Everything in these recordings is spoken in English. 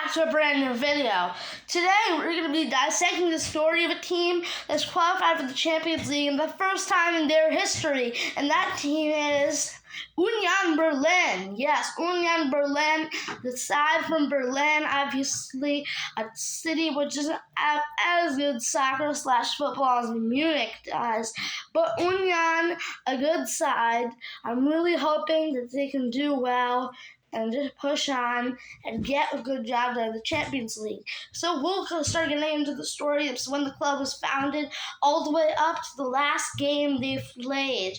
back to a brand new video. Today we're going to be dissecting the story of a team that's qualified for the Champions League in the first time in their history, and that team is Union Berlin. Yes, Union Berlin, the side from Berlin, obviously a city which doesn't have as good soccer/football as Munich does, but Union, a good side. I'm really hoping that they can do well and just push on and get a good job out of the Champions League. So we'll start getting into the story of when the club was founded all the way up to the last game they played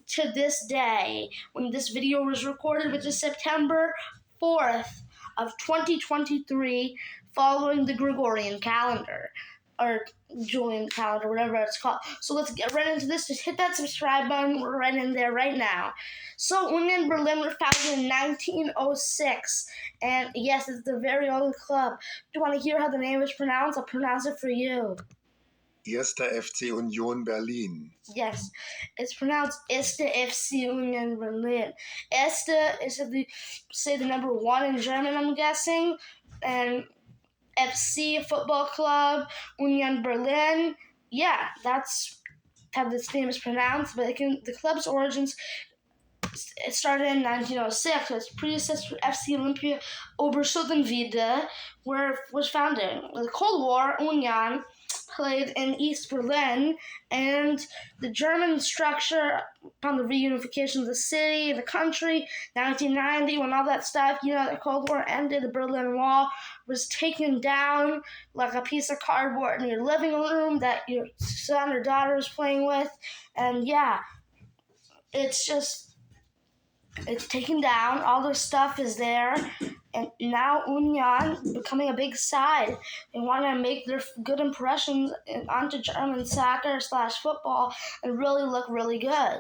to this day, when this video was recorded, which is September 4th of 2023, following the Gregorian calendar, or Julian calendar, whatever it's called. So let's get right into this. Just hit that subscribe button. We're right in there right now. So Union Berlin was founded in 1906, and yes, it's a very old club. Do you want to hear how the name is pronounced? I'll pronounce it for you. Erster FC Union Berlin. Yes, it's pronounced Erste FC Union Berlin. Erste is, say, the number one in German, I'm guessing, and FC, football club, Union Berlin. Yeah, that's how this name is pronounced, but the club's origins, it started in 1906. So its predecessor, FC Olympia Oberschuttenwede, where it was founded. In the Cold War, Union played in East Berlin, and the German structure upon the reunification of the city, the country, 1990, when all that stuff, the Cold War ended, the Berlin Wall was taken down like a piece of cardboard in your living room that your son or daughter is playing with, and yeah, it's taken down, all their stuff is there, and now Union becoming a big side. They want to make their good impressions onto German soccer/football and really look really good.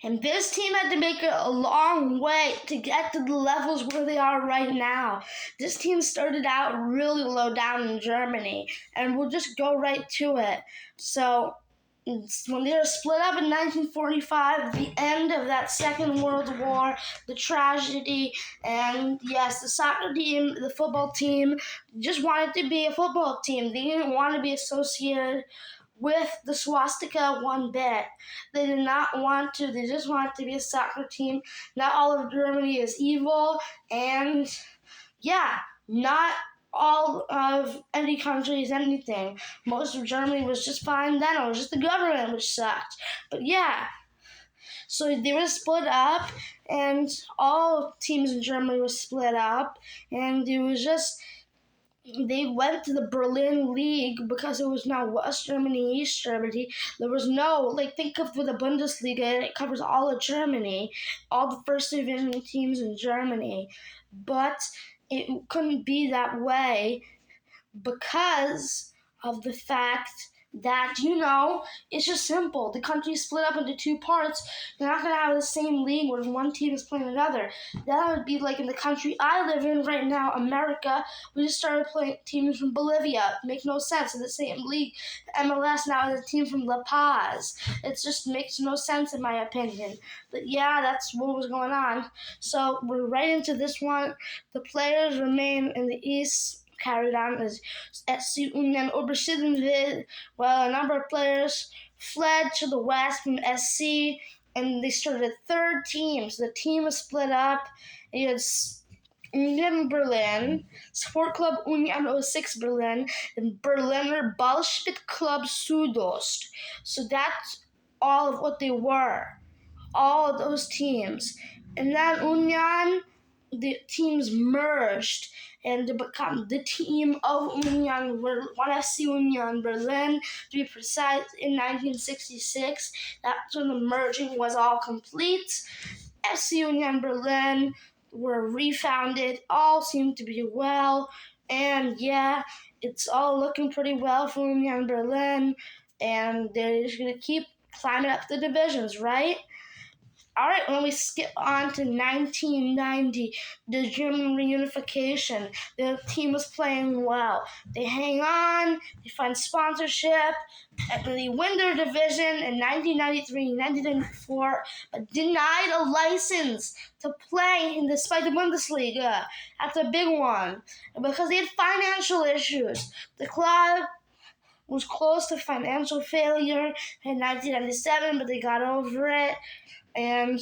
And this team had to make it a long way to get to the levels where they are right now. This team started out really low down in Germany, and we'll just go right to it. So when they were split up in 1945, the end of that Second World War, the tragedy, and yes, the soccer team, the football team, just wanted to be a football team. They didn't want to be associated with the swastika one bit. They did not want to. They just wanted to be a soccer team. Not all of Germany is evil, and yeah, not all of any country is anything. Most of Germany was just fine then. It was just the government which sucked. But yeah, so they were split up, and all teams in Germany were split up, and it was just, they went to the Berlin League because it was now West Germany, East Germany. There was no, think of the Bundesliga, it covers all of Germany, all the first division teams in Germany. But it couldn't be that way because of the fact that, it's just simple. The country's split up into two parts. You're not going to have the same league where one team is playing another. That would be like in the country I live in right now, America. We just started playing teams from Bolivia. It makes no sense. In the same league, MLS now is a team from La Paz. It just makes no sense in my opinion. But yeah, that's what was going on. So we're right into this one. The players remain in the East, carried on as SC Union Oberschuttenwede, while a number of players fled to the west from SC, and they started a third team. So the team was split up. You had Union Berlin, Sport Club Union 06 Berlin, and Berliner Ballspiel Club Südost. So that's all of what they were, all of those teams. And then Union, the teams merged and to become the team of Union, 1FC Union Berlin, to be precise, in 1966. That's when the merging was all complete. FC Union Berlin were refounded, all seemed to be well, and yeah, it's all looking pretty well for Union Berlin, and they're just going to keep climbing up the divisions, right? All right, when we skip on to 1990, the German reunification, the team was playing well. They hang on, they find sponsorship, and they win their division in 1993, 1994, but denied a license to play despite the Bundesliga. That's a big one. And because they had financial issues, the club was close to financial failure in 1997, but they got over it. And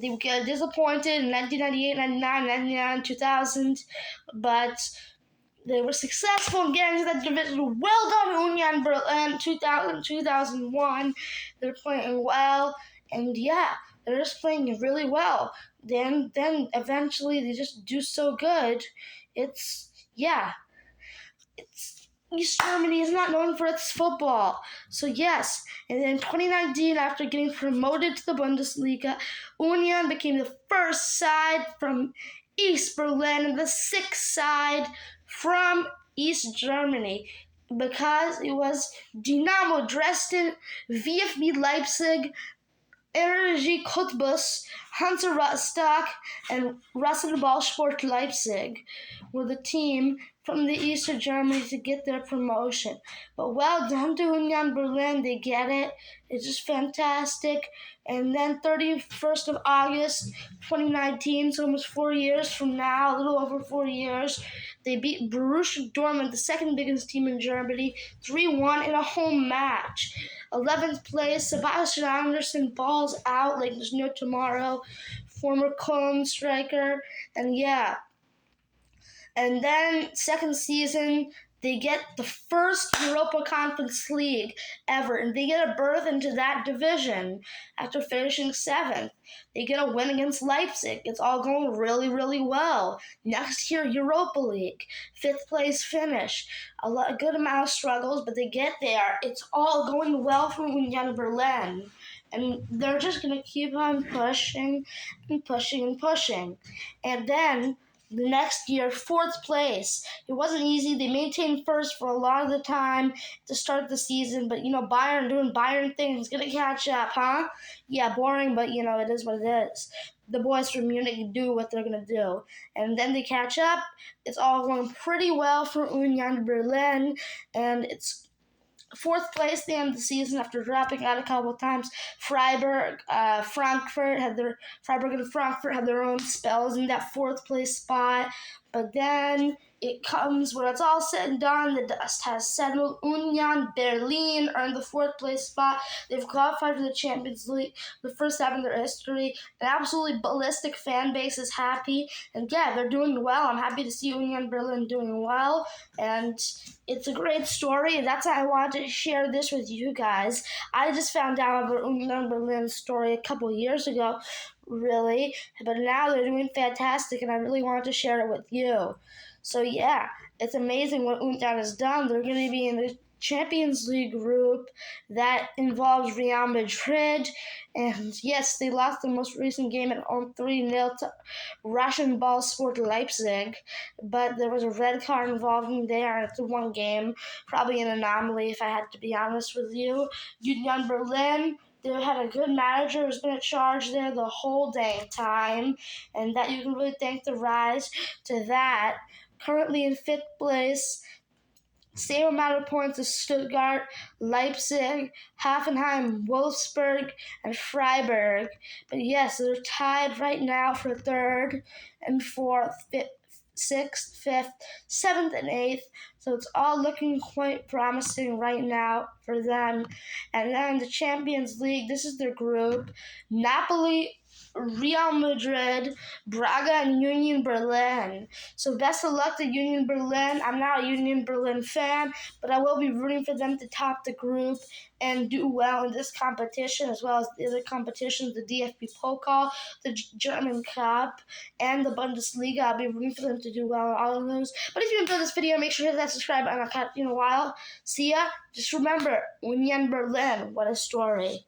they got disappointed in 1998, 99, 99, 2000, but they were successful in getting to that division. Well done, Union Berlin, 2000, 2001. They're playing well, and yeah, they're just playing really well. Then eventually they just do so good. It's East Germany is not known for its football. So yes, and in 2019, after getting promoted to the Bundesliga, Union became the first side from East Berlin and the sixth side from East Germany, because it was Dynamo Dresden, VfB Leipzig, Energie Cottbus, Hansa Rostock, and Rasenballsport Leipzig were the team from the east of Germany to get their promotion. But well done to Union Berlin, they get it. It's just fantastic. And then 31st of August 2019, so almost 4 years from now, a little over 4 years, they beat Borussia Dortmund, the second biggest team in Germany, 3-1 in a home match. 11th place, Sebastian Anderson balls out like there's no tomorrow. Former Cologne striker. And yeah. And then second season, they get the first Europa Conference League ever, and they get a berth into that division after finishing seventh. They get a win against Leipzig. It's all going really, really well. Next year, Europa League, fifth place finish. A good amount of struggles, but they get there. It's all going well for Union Berlin. And they're just going to keep on pushing and pushing and pushing. And then the next year, fourth place. It wasn't easy. They maintained first for a lot of the time to start the season, but Bayern doing Bayern things, gonna catch up, huh? Yeah, boring, but it is what it is. The boys from Munich do what they're gonna do, and then they catch up. It's all going pretty well for Union Berlin, and it's fourth place the end of the season after dropping out a couple of times. Freiburg and Frankfurt had their own spells in that fourth place spot. But then it comes when it's all said and done, the dust has settled. Union Berlin earned the fourth place spot. They've qualified for the Champions League, the first time in their history. An absolutely ballistic fan base is happy. And yeah, they're doing well. I'm happy to see Union Berlin doing well. And it's a great story, and that's why I wanted to share this with you guys. I just found out about Union Berlin's story a couple years ago, really, but now they're doing fantastic, and I really wanted to share it with you. So yeah, it's amazing what Union has done. They're going to be in the Champions League group that involves Real Madrid, and yes, they lost the most recent game at home 3-0 to Rasenballsport Leipzig, but there was a red card involving there. It's one game, probably an anomaly if I had to be honest with you. Union Berlin, they had a good manager who's been in charge there the whole dang time, and that you can really thank the rise to that. Currently in fifth place, same amount of points as Stuttgart, Leipzig, Hoffenheim, Wolfsburg, and Freiburg. But yes, they're tied right now for third and fourth, sixth, fifth, seventh, and eighth. So it's all looking quite promising right now for them. And then the Champions League, this is their group. Napoli, Real Madrid, Braga, and Union Berlin. So best of luck to Union Berlin. I'm not a Union Berlin fan, but I will be rooting for them to top the group and do well in this competition, as well as the other competitions, the DFB Pokal, the German Cup, and the Bundesliga. I'll be rooting for them to do well in all of those. But if you enjoyed this video, make sure to hit that subscribe button. I'll catch you in a while. See ya. Just remember, Union Berlin, what a story.